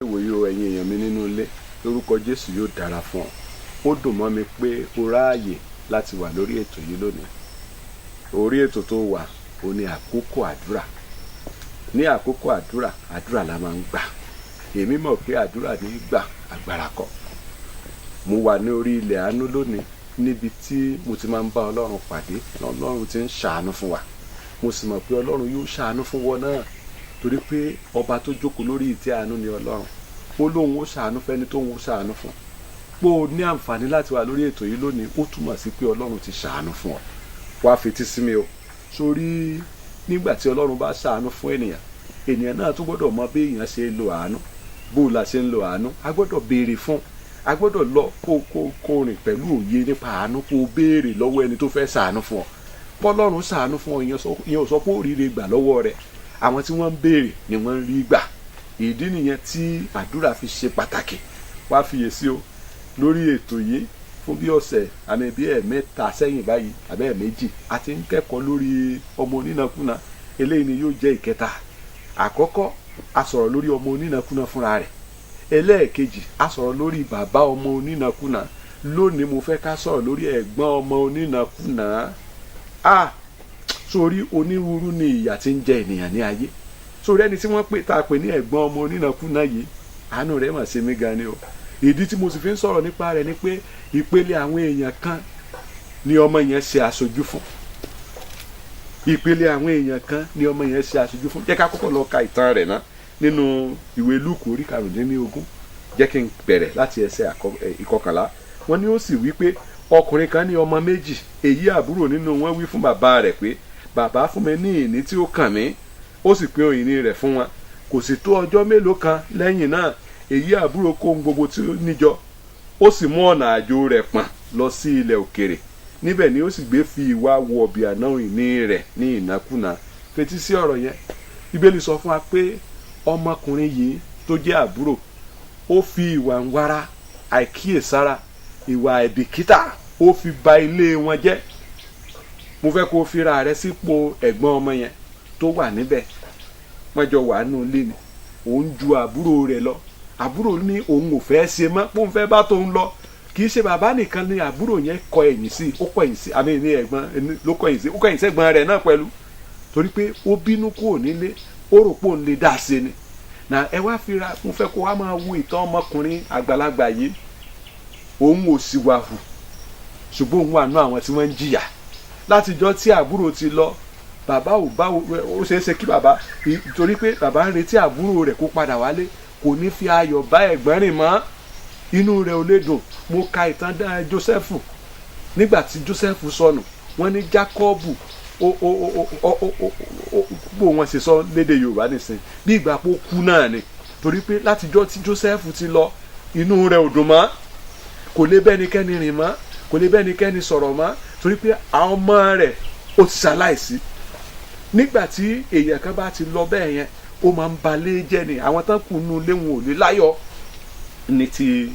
ìwòye ẹ̀yin èèyàn mi nínú ilé lórúkọ Jésù yóò dára fún ọ. Ó dùn mọ́ mi pé o ráàyè láti wà lórí ètò yìí lónìí. Orí ètò tó wà ó ní àkókò àdúrà. Ní àkókò àdúrà, àdúrà la máa ń gbà. Èmi mọ̀ pé àdúrà ní gbà agbára kọ́. Mo wà ní orí ilẹ̀ àánú lónìí níbi tí mo ti máa ń bá Ọlọ́run pàdé. Ọlọ́run ti ń ṣàánú fún wa. Mo sì mọ̀ pé Ọlọ́run yóò ṣàánú fún wọn náà. Torí pé ọba tó jókòó lórí ìtẹ́ àánú ni Ọlọ́run. Ó lóun ó ṣàánú fẹ́ni tóun ó ṣàánú fún. Pé o ní àǹfààní láti wà lórí ètò yìí lónìí, ó túmọ̀ sí pé Ọlọ́run ti ṣàánú fún ọ. Wá fetí sí mi o. Sórí nígbà tí Ọlọ́run bá ṣàánú fún ènìyàn, ènìyàn náà tún gbọ́dọ̀ mọ bí èèyàn ṣe ń lo àánú. Bó la ṣe ń lo àánú, a gbọ́dọ̀ béèrè fún. A gbọ́dọ̀ lọ kó rìn pẹ̀lú òye nípa àánú, kó béèrè lọ́wọ́ ẹni tó fẹ́ ṣàánú fún ọ. Bọ́lọ́run ṣàánú fún ọ, ìyẹn ò sọ pé ó ríre gbà lọ́wọ́ rẹ̀. Àwọn tí wọ́n ń béèrè ni wọ́n ń rí gbà. Ìdí nìyẹn tí àdúrà fi ṣe pàtàkì. Wá fiyèsí o lórí ètò yìí fún bí ọ̀sẹ̀ àmì bí ẹ̀ẹ̀mẹ́ta sẹ́yìn báyìí àbí ẹ̀ẹ̀méjì a ti ń kẹ́kọ̀ọ́ lórí ọmọ onínàkúnà. Eléyìí ni yóò jẹ́ ìkẹta. Àkọ́kọ́ a sọ̀rọ̀ lórí ọmọ onínàkúnà fúnra rẹ̀. Ẹlẹ́ẹ̀kejì a sọ̀rọ̀ lórí bàbá ọmọ onínàkúnà. Lónìí mo fẹ́ ká sọ̀rọ̀ lórí ẹ̀gbọ́n ọmọ onínàkúnà. Sórí onírúurú ni ìyà tí ń jẹ ènìyàn ní ayé. Sórí ẹni tí wọ́n pè ní ẹ̀gbọ́n ọmọ onínàkúnà yìí, àánú rẹ̀ mà ṣe mí gan ni o. Ìdí tí mo sì fi ń sọ̀rọ̀ nípa rẹ̀ ni pé ìpele àwọn èèyàn kan ni ọmọ yẹn ṣe aṣojú fún. Ìpele àwọn èèyàn kan ni ọmọ yẹn ṣe aṣojú fún. Jẹ́ ká kọ́kọ́ lọ ka ìtàn rẹ̀ ná nínú ìwé Lúùkù orí 15. Jẹ́ kí n bẹ̀rẹ̀ láti ẹsẹ̀ ìkọkànlá. Wọ́n ní ó sì wí pé ọkùnrin kan ní ọmọ méjì. Èyí àbúrò nínú wọn wí fún bàbá rẹ̀ pé, bàbá fún mi ní ìní tí ó kàn mí. Ó sì pín ìní rẹ̀ fún wọn. Kò sì tó ọjọ́ mélòó kan lẹ́yìn náà, èyí àbúrò kó ohun gbogbo tí ó níjọ. Ó sì mú ọ̀nà àjò rẹ̀ pọ̀n lọ sí ilẹ̀ òkèrè. Níbẹ̀ ni ó sì gbé fi ìwà wọ̀bìà náà ìní rẹ̀ ní ìnákúnà. Fetí sí ọ̀rọ̀ yẹn. Bíbélì sọ fún wa pé ọmọkùnrin yìí tó jẹ́ àbúrò, ó fi ìwà ńwara, àìkíyèsára, ìwà àìbìkítà, ó fi ba ilé wọn jẹ́. Mo fẹ́ kó fira rẹ sípò ẹ̀gbọ́n ọmọ yẹn tó wà níbẹ̀. Wọ́n jọ wà nínú ilé ni. Òun ju àbúrò rẹ̀ lọ. Àbúrò ní òun ò fẹ́ ṣe mọ́, pé òun fẹ́ bá tóun lọ. Kì í ṣe bàbá nìkan ni àbúrò yẹn kọ ẹ̀yìn sí. Ó kọ ẹ̀yìn sí, àmì ní ẹ̀gbọ́n ló kọ ẹ̀yìn sí. Ó kọ ẹ̀yìn sí ẹ̀gbọ́n rẹ̀ náà pẹ̀lú. Torí pé ó bínú kúrò nílé, ó rò pé òun lè dá ṣe ni. Nà ẹ wá fira, mo fẹ́ kó wá máa wo ìtàn ọmọkùnrin àgbàlagbà yìí. Òun ò sì wà hù. Ṣùgbọ́n òun wà nú àwọn tí wọ́n ń jìyà. Látijọ́ tí àbúrò ti lọ, bàbá ò bá ó ṣeé ṣe kí bàbá, torí pé bàbá ń retí àbúrò rẹ̀ kó padà wálé, kò ní fi ayọ̀ bá ẹ̀gbọ́n rìn mọ́. Inú rẹ̀ ò lè dùn. Mo ka ìtàn Jósẹ́fù. Nígbà tí Jósẹ́fù sọnù, wọ́n ní Jákọ́bù bó wọn ṣe sọ lédè Yorùbá nìsín, bí ìgbà pé ó kú náà ni. Torí pé látijọ́ tí Jósẹ́fù ti lọ, inú rẹ̀ ò dùn mọ́. Kò lè bẹ́nikẹ́ni rìn mọ́, kò lè bẹ́nikẹ́ni sọ̀rọ̀ mọ́. Torí pé àwọn ọmọ rẹ̀ ó ti ṣaláìsí. Nígbà tí èèyàn kan bá ti lọ bẹ́ẹ̀ yẹn, ó máa ń balẹ̀ jẹ́ ni. Àwọn tán kù nínú ilé wọn ò lè láyọ̀ ní ti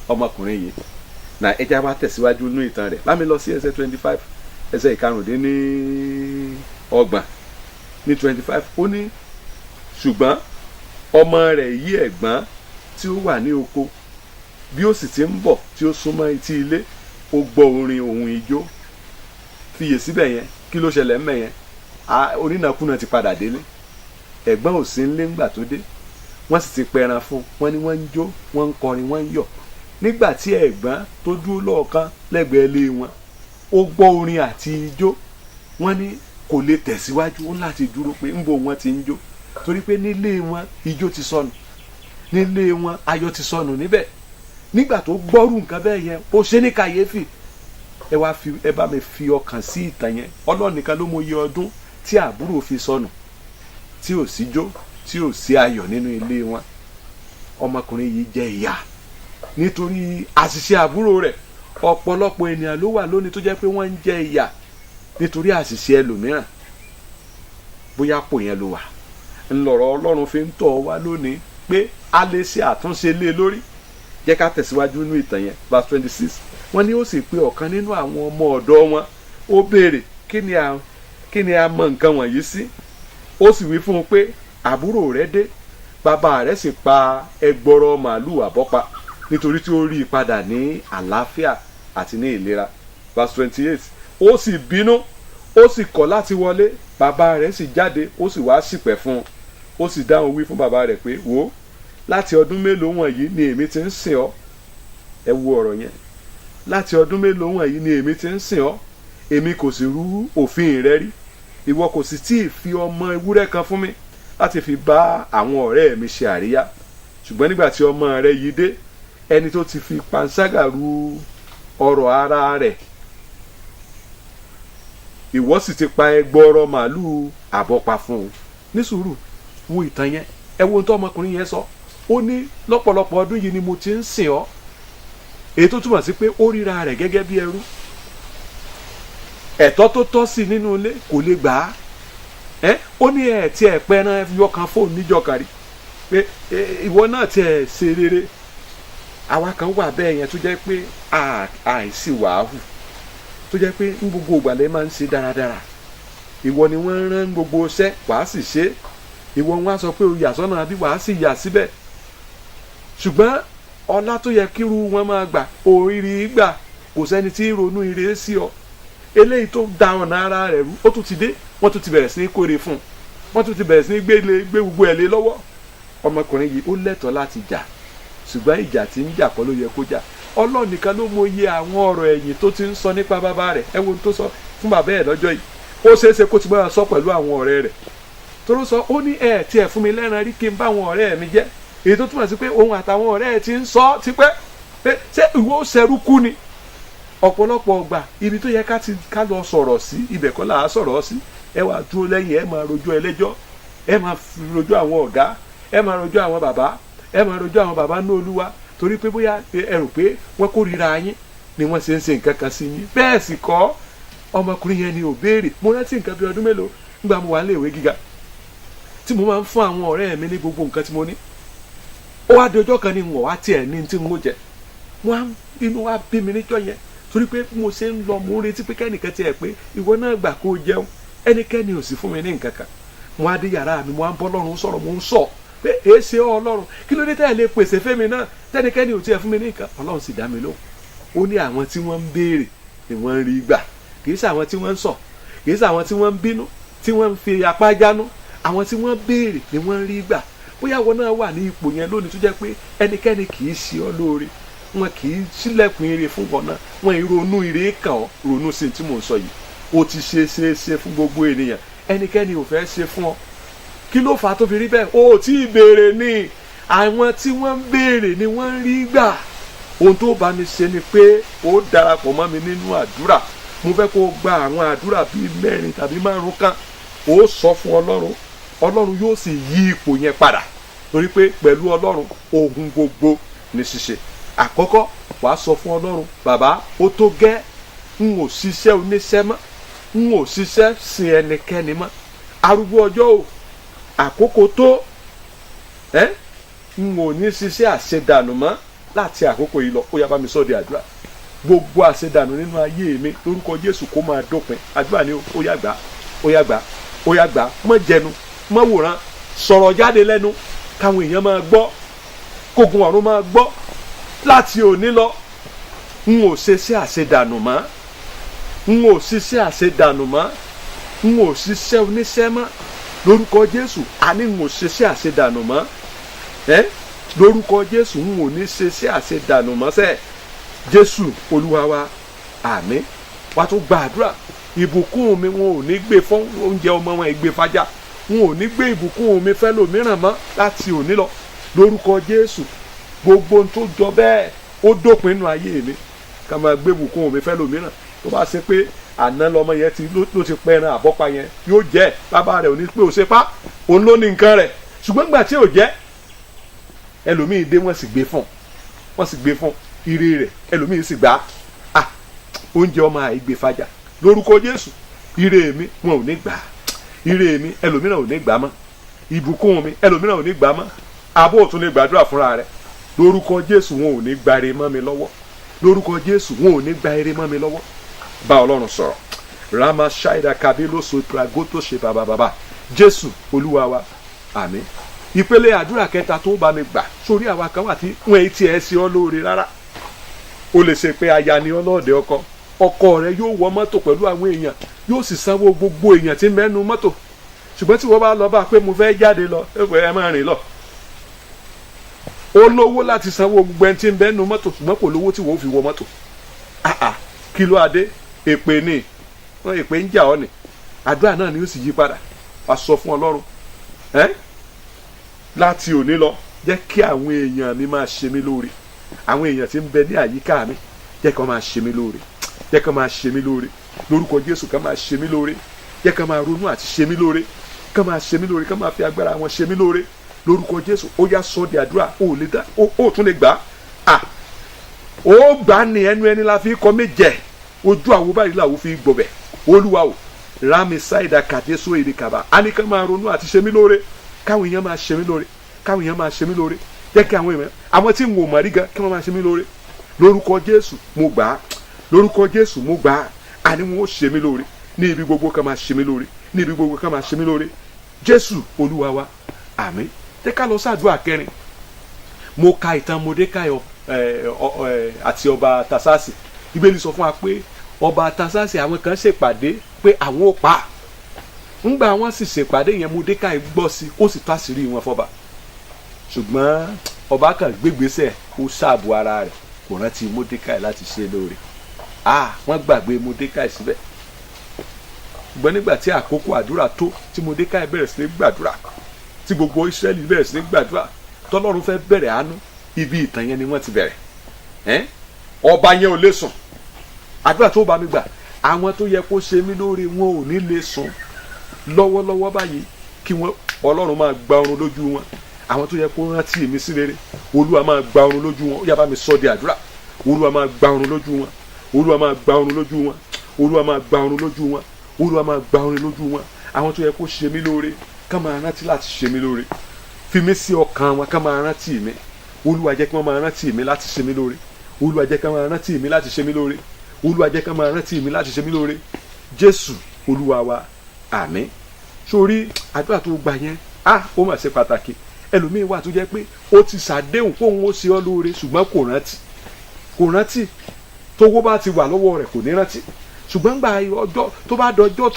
ọmọkùnrin yìí. Nà ẹja bá tẹ̀síwájú nínú ìtàn rẹ̀. Bá mi lọ sí ẹsẹ̀ 25, ẹsẹ̀ 25. Ní 25 ó ní, ṣùgbọ́n ọmọ rẹ̀ yí ẹ̀gbọ́n tí ó wà ní oko, bí ó sì ti ń bọ̀ tí ó súnmọ́ etí ilé, ó gbọ́ orin ohun ijó. Fiyè síbẹ̀ yẹn, kí ló ṣẹlẹ̀ ńbẹ̀ yẹn? Onínàkúnà ti padà délé. Ẹ̀gbọ́n ò sí nílé ńgbà tó dé. Wọ́n sì ti pẹran fún un. Wọ́n ní wọ́n ń jó, wọ́n ń kọrin, wọ́n ń yọ̀. Nígbà tí ẹ̀gbọ́n tó dúró lọ́ọ̀kan lẹ́gbẹ̀ẹ́ ilé wọn, ó gbọ́ orin àti ijó. Wọ́n ní kò lè tẹ̀síwájú, ó láti dúró pé ńbo wọn ti ń jó. Torí pé nílé wọn ijó ti sọnù. Nílé wọn ayọ̀ ti sọnù níbẹ̀. Nígbà tó gbọ́rù nǹkan bẹ́ẹ̀ yẹn, ó ṣe ní kàyéfì. Ẹ bá mi fi ọkàn sí ìtàn yẹn. Ọlọ́run nìkan ló mọ iye ọdún tí àbúrò fi sọnù, tí ò sí jó, tí ò sí ayọ̀ nínú ilé wọn. Ọmọkùnrin yìí jẹ ìyà nítorí àṣìṣe àbúrò rẹ̀. Ọ̀pọ̀lọpọ̀ ènìyàn ló wà lónìí tó jẹ́ pé wọ́n ń jẹ ìyà nítorí àṣìṣe ẹlòmíràn. Bóyá pò yẹn ló wà. Ńlọrọ̀ Ọlọ́run fi ń tọ̀ wá lónìí pé a lè ṣe àtúnṣe lé lórí. Jẹ́ ká tẹ̀síwájú nínú ìtàn yẹn, verse 26. Wọ́n ní ó sì pe ọ̀kan nínú àwọn ọmọ ọ̀dọ̀ wọn. Ó béèrè, kí ni a mọ nǹkan wọ̀nyí sí? Ó sì wí fún un pé àbúrò rẹ̀ dé, bàbá rẹ̀ sì pa ẹgbọrọ màálù àbọ́pa nítorí tí ó rí i padà ní àlàáfíà àti ní ìlera. verse 28 ó sì bínú ó sì kọ̀ láti wọlé, bàbá rẹ̀ sì jáde ó sì wá ṣìpẹ̀ fún un. Ó sì dáhùn wí fún bàbá rẹ̀ pé wò ó, láti ọdún mélòó wọ̀nyí ni èmi ti ń sìn ọ́. ẹ wo ọ̀rọ̀ yẹn, láti ọdún mélòó wọ̀nyí ni èmi ti ń sìn ọ́, èmi kò sì rú òfin rẹ rí, ìwọ kò sì tí ì fi ọmọ ewúrẹ́ kan fún mi láti fi bá àwọn ọ̀rẹ́ mi ṣe àríyá. Ṣùgbọ́n nígbà tí ọmọ rẹ yìí dé, ẹni tó ti fi panṣágà ru ọrọ̀ ara rẹ̀, ìwọ sì ti pa ẹgbọrọ màálù àbọ́pa fún un. Ní sùúrù wo ìtàn yẹn, ẹ wo ohun tó ọmọkùnrin yẹn sọ. Ó ní lọ́pọ̀lọpọ̀ ọdún yìí ni mo ti ń sìn ọ́, èyí tó túmọ̀ sí pé ó ríra rẹ̀ gẹ́gẹ́ bí ẹrú. Ẹ̀tọ́ tó tọ́ sí nínú ilé kò lè gbà á. Ó ní ẹ̀ tí ẹ̀ pẹ́ràn yọ kan fóònù níjọ kárí pé ìwọ náà tí ẹ̀ ṣe rere. Àwa kan wà bẹ́ẹ̀ yẹn tó jẹ́ pé àìsí wàhù, tó jẹ́ pé ní gbogbo ìgbàlẹ̀ máa ń ṣe dáradára. Ìwọ ni wọ́n rán gbogbo iṣẹ́ wàá sì ṣe, ìwọ wọn á sọ pé o yà sọ́nà àbí wàá sì yà síbẹ̀. Ṣùgbọ́n ọlá tó yẹ kíru wọn máa gbà òrìrì gbà, kò sẹ́ni tí ronú ire sí ọ. Eléyìí tó da ọ̀nà ara rẹ̀ rú, ó tún ti dé, wọ́n tún ti bẹ̀rẹ̀ sí ní kórè fún un, wọ́n tún ti bẹ̀rẹ̀ sí ní gbé gbogbo ẹ̀ lé lọ́wọ́. Ọmọkùnrin yìí ó lẹ́tọ̀ọ́ láti jà, ṣùgbọ́n ìjà tí ń jà kọ́ ló yẹ kó jà. Ọlọ́run nìkan ló mọyé àwọn ọ̀rọ̀ ẹ̀yìn tó ti ń sọ nípa bàbá rẹ̀. Ẹ wo ohun tó sọ fún bàbá ẹ̀ lọ́jọ́ yìí. Ó ṣeéṣe kó ti bá sọ pẹ̀lú àwọn ọ̀rẹ́ rẹ̀. Toró sọ ó ní ẹ̀ tí ẹ̀ fún mi lẹ́ran rí kí n bá àwọn ọ̀rẹ́ mi jẹ́. Èyí tó túmọ̀ sí pé òun àtàwọn ọ̀rẹ́ ẹ̀ ti ń sọ tipẹ́ pé ṣé ìwọ ṣẹrú kú ni. Ọ̀pọ̀lọpọ̀ ọgbà ibi tó yẹ ká lọ sọ̀rọ̀ sí, ibẹ̀ kọ́ là á sọ̀rọ̀ sí. Ẹ wà dúró lẹ́yìn, ẹ máa rojọ́ ẹlẹ́jọ́, ẹ máa rojọ́ àwọn ọ̀gá, ẹ máa rojọ́ àwọn bàbá, ẹ máa rojọ́ àwọn bàbá ní Olúwa, torí pé bóyá ẹ rò pé wọ́n kórìíra yín ni wọ́n ṣe ń ṣe nǹkan kan sí yín. Bẹ́ẹ̀ sì kọ́, ọmọkùnrin yẹn ni ò béèrè. Mo rántí nǹkan bí ọdún mélòó nígbà mo wà ní ìwé gíga tí mo máa ń fún àwọn ọ̀rẹ́ mi ní gbogbo nǹkan tí mo ní. Ó wá di ọjọ́ kan ni wọ́n wá tiẹ̀ ní tí mo jẹ. Inú wa bí mi níjọ́ yẹn, torí pé mo ṣe ń lọ mo ń retí pé kẹ́nìkan tiẹ̀ pé ìwọ náà gbà kó jẹun, ẹnikẹ́ni ò sì fún mi ní nǹkan kan. Mo á dé yàrá mi, mo á ń bọ́ Ọlọ́run sọ̀rọ̀, mo ń sọ pé èé ṣe Ọlọ́run, kí ló dé tẹ́ ẹ lè pèsè fẹ́mi náà tẹ́nikẹ́ni ò tiẹ̀ fún mi ní nǹkan. Ọlọ́run sì dá mi lóhùn. Ó ní àwọn tí wọ́n ń béèrè ni wọ́n ń rí gbà, kì í ṣe àwọn tí wọ́n ń sọ, kì í ṣe àwọn tí wọ́n ń bínú, tí wọ́n ń fi apá jánu. Àwọn tí wọ́n béèrè ni wọ́n ń rí gbà. Bóyá wọn náà wà ní ipò yẹn lónìí tó jẹ́ pé ẹnikẹ́ni kì í ṣe ọ́ lóore, wọn kì í ṣílẹ̀kùn ire fún wọn náà, wọn ìrònú ire kàn ọ́. Ronú sí tí mò ń sọ yìí, ó ti ṣe fún gbogbo ènìyàn, ẹnikẹ́ni ò fẹ́ ṣe fún ọ. Kí ló fà á tó fi rí bẹ́ẹ̀? Ó tí ì béèrè ni. Àwọn tí wọ́n ń béèrè ni wọ́n ń rí gbà. Ohun tó bá mi ṣe ni pé ó darapọ̀ mọ́ mi nínú àdúrà. Mo fẹ́ kó gba àwọn àdúrà bíi 4 tàbí 5 kan. Ó sọ fún Ọlọ́run, Ọlọ́run yóò sì yí ipò yẹn padà, torí pé pẹ̀lú Ọlọ́run ohun gbogbo ní ṣíṣe. Àkọ́kọ́ wàá sọ fún Ọlọ́run, bàbá ó tó gẹ́, n ò ṣiṣẹ́ oníṣẹ́ mọ́, n ò ṣiṣẹ́ sin ẹnikẹ́ni mọ́. Arúgbó ọjọ́ o, àkókò tó, n ò ní ṣiṣẹ́ àṣedànù mọ́ láti àkókò yìí lọ. Ó yá bá mi sọ di àdúrà. Gbogbo àṣedànù nínú ayé mi lórúkọ Jésù kó máa dópin. Àdúrà ni ó yá gbà, ó yá gbà, ó yá gbà. Má jẹnu, má wòran, sọ̀rọ̀ jáde lẹ́nu káwọn èèyàn máa gbọ́, kógun ọ̀run máa gbọ́. Láti òní lọ, n ò ṣiṣẹ́ àṣedànù mọ́, n ò ṣiṣẹ́ àṣedànù mọ́, n ò ṣiṣẹ́ oníṣẹ́ mọ́ lórúkọ Jésù. Àní n ò ṣiṣẹ́ àṣedànù mọ́, lórúkọ Jésù. N ò ní ṣiṣẹ́ àṣedànù mọ́ sẹ́ Jésù Olúwa wa, àmín. Wàá tún gbàdúrà, ìbùkún mi wọn ò ní gbé fún oúnjẹ ọmọ wọn, ìgbé fájà. N ò ní gbé ìbùkún mi fẹ́ lòmíràn mọ́ láti òní lọ lórúkọ Jésù. Gbogbo ohun tó jọ bẹ́ẹ̀ ó dópin nínú ayé mi. Ká máa gbé ìbùkún mi fẹ́ lòmíràn. Tó bá ṣe pé àná lọmọ yẹn ló ti pẹran àbọ́pa yẹn, yóò jẹ́, bàbá rẹ̀ ò ní pé ó ṣe pa, òun ló ní nǹkan rẹ̀. Ṣùgbọ́n nígbà tí ò jẹ́, ẹlòmíì dé wọ́n sì gbé fún ire rẹ̀, ẹlòmíì sì gbà á. Oúnjẹ ọmọ àìgbé fájà lórúkọ Jésù. Ire mi wọn ò ní gbà á. Ire mi ẹlòmíràn ò ní gbà mọ́. Ìbùkún mi ẹlòmíràn ò ní gbà mọ́. Àbó ò tún ní gbàdúrà fúnra rẹ̀. Lórúkọ Jésù wọn ò ní gba ire mọ́ mi lọ́wọ́. Lórúkọ Jésù wọn ò ní gba ire mọ́ mi lọ́wọ́. Bá Ọlọ́run sọ̀rọ̀. Rama Shaida Kabilo Sopragoto ṣe bàbá. Jésù Olúwa wa, àmín. ìpele àdúrà kẹta tó bá mi gbà sórí àwa kan wà tí wọ́n ti ẹ̀ sí ọ lóore rárá. ó lè ṣe pé aya ni ọlọ́ọ̀dẹ ọkọ rẹ yóò wọ mọ́tò pẹ̀lú àwọn èèyàn yóò sì sanwó gbogbo èèyàn tí ń mẹ́nu mọ́tò, ṣùgbọ́n tí wọ́n bá lọ bá pé mo fẹ́ jáde lọ ẹ máa rìn lọ. ó lówó láti sanwó gbogbo ẹni tí ń mẹ́nu mọ́tò ṣùgbọ́n kò lówó tí wọ́n fi wọ mọ́tò. kí ló adé? èpè ni èpè ń jà ọ́ ni. àdúrà náà ni ó sì yí padà. wàá sọ fún Ọlọ́run láti òní lọ jẹ́ kí àwọn èèyàn mi máa ṣe mí lóore. àwọn èèyàn tí ń bẹ ní àyíká mi jẹ́ kí wọ́n máa ṣe mí lóore. jẹ́ kí wọ́n máa ṣe mí lóore lórúkọ Jésù. kí wọ́n máa ṣe mí lóore. jẹ́ kí wọ́n máa ronú àti ṣe mí lóore. kí wọ́n máa ṣe mí lóore. kí wọ́n máa fi agbára wọn ṣe mí lóore lórúkọ Jésù. ó yá sọ di àdúrà. ó tún lè gbà á. ó gbà ní ẹnu ẹni la fi kọ méje ojú àwo báyìí làwọn fi gbọbẹ. Olúwa o rami saida kàdésó èrè kaba. a ní ká máa ronú àti ṣe mí lóore. káwọn èèyàn máa ṣe mí lóore. káwọn èèyàn máa ṣe mí lóore. jẹ́ kí àwọn tí ń wò mọ̀ rí gan kí wọ́n máa ṣe mí lóore lórúkọ Jésù. mo gbà á lórúkọ Jésù. mo gbà á. àní wọn ó ṣe mí lóore ní ibi gbogbo ká máa ṣe mí lóore ní ibi gbogbo ká máa ṣe mí lóore Jésù Olúwa wa àmín. jẹ́ ká lọ sáàdúrà kẹrin. mo ka ìtàn Mọ́dékáì àti ọba Tasasi. Bíbélì sọ fún wa pé ọba Tasasi àwọn kan ṣèpàdé pé àwọn ò pa. ńgbà wọn sì ṣèpàdé yẹn Mọ́dékáì gbọ́ sí ó sì tó àṣírí wọn fọba. ṣùgbọ́n ọba kan gbégbésẹ̀ ó ṣààbò ara rẹ̀ kò rántí Mọ́dékáì láti ṣe lóore. wọ́n gbàgbé Mọ́dékáì síbẹ̀. ṣùgbọ́n nígbà tí àkókò àdúrà tó tí Mọ́dékáì bẹ̀rẹ̀ sí ní gbàdúrà tí gbogbo Ísírẹ́lì bẹ̀rẹ̀ sí ní gbàdúrà tọ́lọ́run fẹ́ bẹ̀rẹ̀ àánú ibi ìtàn yẹn ni wọ́n ti bẹ̀rẹ̀. ọba yẹn ò lè sùn. àdúrà tó bá mi gbà àwọn tó yẹ kó ṣe mí lóore wọn ò ní lè sùn lọ́wọ́lọ́wọ́ báyìí kí wọ́n Ọlọ́run máa gba oorun lójú wọn. àwọn tó yẹ kó rántí mi sí rere Olúwa máa gba oorun lójú wọn. ó yá bá mi sọ di àdúrà. Olúwa máa gba oorun lójú wọn. Olúwa máa gba oorun lójú wọn. Olúwa máa gba oorun lójú wọn. Olúwa máa gba oorun lójú wọn. àwọn tó yẹ kó ṣe mí lóore ká máa rántí láti ṣe mí lóore. fi mí sí ọkàn wọn ká máa rántí mi. Olúwa jẹ́ kí wọ́n máa rántí mi láti ṣe mí lóore. Olúwa jẹ́ kí wọ́n máa rántí mi láti ṣe mí lóore. Olúwa jẹ́ kí wọ́n máa rántí mi láti ṣe mí lóore Jésù Olúwa wa àmín. sórí àdúrà tó gbà yẹn ó mà ṣe pàtàkì. ẹlòmíín wà tó jẹ́ pé ó ti ṣàdéhùn kóun ó ṣe ọ́ lóore ṣùgbọ́n kò rántí tówó bá ti wà lọ́wọ́ rẹ̀ kò ní rántí. ṣùgbọ́n gba ọjọ́ tó bá dọjọ́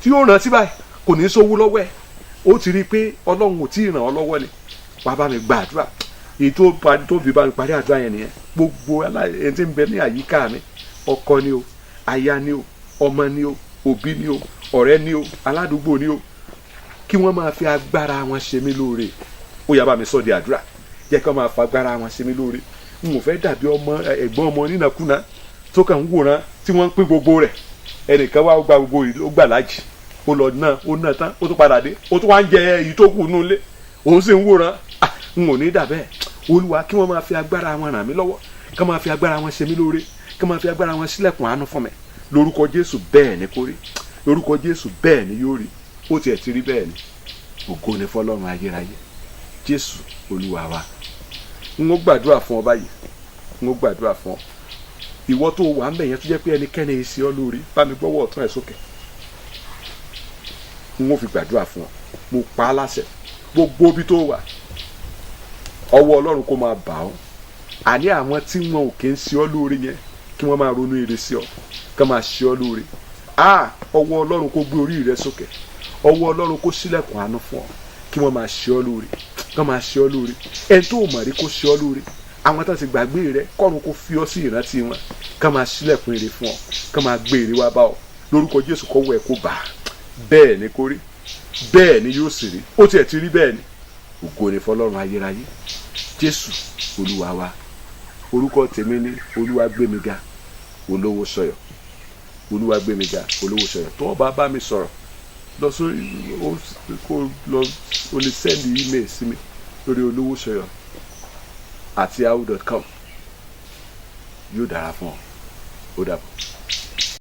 tí yóò rántí báyìí kò ní sówó lọ́wọ́ ẹ̀. ó ti rí i pé Ọlọ́run ò tí ì ràn ọ́ lọ́wọ́ ni. wàá bá mi gba àdúrà. èyí tó fi bá mi parí àdúrà yẹn nìyẹn. gbogbo ẹni tí ń bẹ ní àyíká mi ọkọ ni o aya ni o ọmọ ni o òbí ni o ọ̀rẹ́ ni o aládùúgbò ni o kí wọ́n máa fi agbára wọn ṣe mí lóore. ó yá bá mi sọ di àdúrà. jẹ́ kí wọ́n máa fi agbára wọn ṣe mí lóore. n ò fẹ́ dàbí ẹ̀gbọ́n ọmọ nínàkúnà tó kàn ń wòran tí wọ́n ń pín gbogbo rẹ̀. ẹnìkan wá gba gbogbo ó gbà lájì ó lọ náà ó náà tán ó tún padà dé ó tún wá ń jẹ èyí tó kù nínú ilé òun sì ń wòran. n ò ní dà bẹ́ẹ̀. Olúwa kí wọ́n máa fi agbára wọn ràn mí lọ́wọ́ kí wọ́n máa fi agbára wọn ṣe mí lóore kí wọ́n máa fi agbára wọn ṣílẹ̀kùn àánú fún mi lórúkọ Jésù. bẹ́ẹ̀ ni kó rí lórúkọ Jésù. bẹ́ẹ̀ ni yóò rí. ó tiẹ̀ ti rí bẹ́ẹ̀ ni. ògo ni fọ́lọ́run ayérayé Jésù Olúwa wa. n ó gbàdúrà fún ọ báyìí. n ó gbàdúrà fún ọ. ìwọ tó wà ń bẹ̀ yẹn tó jẹ́ pé ẹnikẹ́ni èsì ọ lórí bá mi gbọ́wọ́ ọ̀tún ẹ̀ sókè. n ó fi gbàdúrà fún ọ. mo pa á láṣẹ gbogbo ibi tó wà ọwọ́ Ọlọ́run kó máa bà ọ́. àní àwọn tí wọn ò kí ń ṣe ọ́ lóore yẹn kí wọ́n máa ronú ire sí ọ kí wọ́n máa ṣe ọ́ lóore. ọwọ́ Ọlọ́run kó gbé orí rẹ sókè. ọwọ́ Ọlọ́run kó ṣílẹ̀kùn àánú fún ọ kí wọ́n máa ṣe ọ́ lóore kí wọ́n máa ṣe ọ́ lóore. ẹni tó mọ̀ rí kó ṣe ọ́ lóore. àwọn tó ti gbàgbé rẹ kọ́run kó fi ọ́ sí ìrántí wọn kí wọ́n máa ṣílẹ̀kùn ire fún ọ kí wọ́n máa gbé ire wá bá ọ lórúkọ Jésù. kọ́wọ́ ẹ̀ kó bà á. bẹ́ẹ̀ ni kó rí. bẹ́ẹ̀ ni yóò sì rí. ó tiẹ̀ ti rí bẹ́ẹ̀ ni. ògo ni fọ́lọ́run ayérayé Jésù Olúwa wa. orúkọ tèmi ni Olúwagbémiga Olówóṣọ̀yọ̀. Olúwagbémiga Olówóṣọ̀yọ̀. tó o bá mi sọ̀rọ̀ lọ sórí o lè sẹ́ndì email sí mi lórí olówóṣọ̀yọ̀@yahoo.com. yóò dára fún ọ. ó dàbọ̀.